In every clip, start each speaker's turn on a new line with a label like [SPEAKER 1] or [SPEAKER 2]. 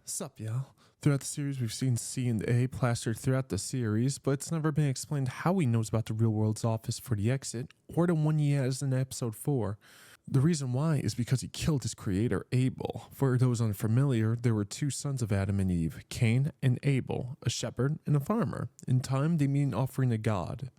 [SPEAKER 1] Sup, y'all? Throughout the series, we've seen C and A plastered throughout the series, but it's never been explained how he knows about the real world's office for the exit, or the one he has in episode 4. The reason why is because he killed his creator, Abel. For those unfamiliar, there were two sons of Adam and Eve, Cain and Abel, a shepherd and a farmer. In time, they made an offering to God.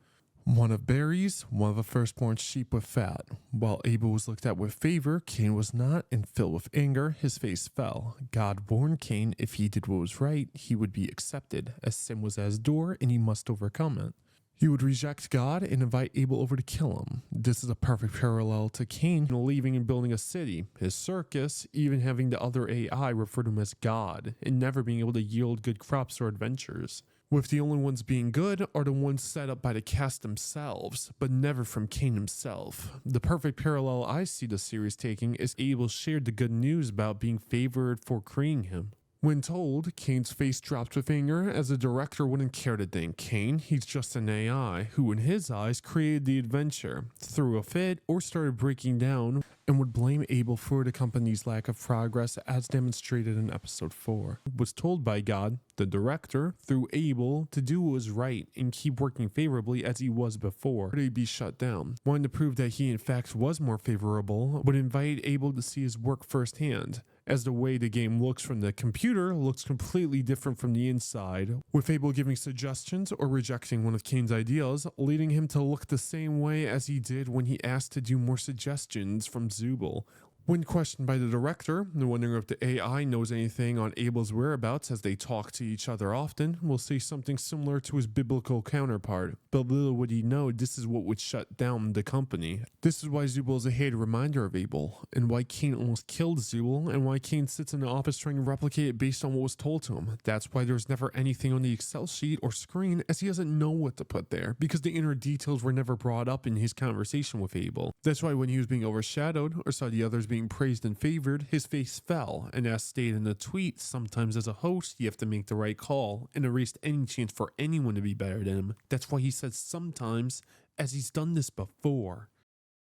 [SPEAKER 1] One of berries, one of a firstborn sheep with fat. While Abel was looked at with favor, Cain was not, and filled with anger, his face fell. God warned Cain if he did what was right, he would be accepted, as sin was at his door and he must overcome it. He would reject God and invite Abel over to kill him. This is a perfect parallel to Cain leaving and building a city, his circus, even having the other AI refer to him as God, and never being able to yield good crops or adventures. With the only ones being good are the ones set up by the cast themselves, but never from Cain himself. The perfect parallel I see the series taking is Abel shared the good news about being favored for creating him. When told, Cain's face dropped with anger, as the director wouldn't care to think Cain, he's just an AI, who in his eyes created the adventure, threw a fit, or started breaking down, and would blame Abel for the company's lack of progress as demonstrated in episode 4. Was told by God, the director, through Abel, to do what was right and keep working favorably as he was before, or he'd be shut down. Wanting to prove that he in fact was more favorable, would invite Abel to see his work firsthand, as the way the game looks from the computer looks completely different from the inside, with Abel giving suggestions or rejecting one of Cain's ideas, leading him to look the same way as he did when he asked to do more suggestions from Zubul. When questioned by the director, wondering if the AI knows anything on Abel's whereabouts as they talk to each other often, will say something similar to his biblical counterpart. But little would he know this is what would shut down the company. This is why Zubul is a hated reminder of Abel, and why Cain almost killed Zubul, and why Cain sits in the office trying to replicate it based on what was told to him. That's why there's never anything on the Excel sheet or screen, as he doesn't know what to put there, because the inner details were never brought up in his conversation with Abel. That's why when he was being overshadowed, or saw the others being praised and favored, his face fell, and as stated in the tweet, sometimes as a host, you have to make the right call, and erase any chance for anyone to be better than him. That's why he said sometimes, as he's done this before.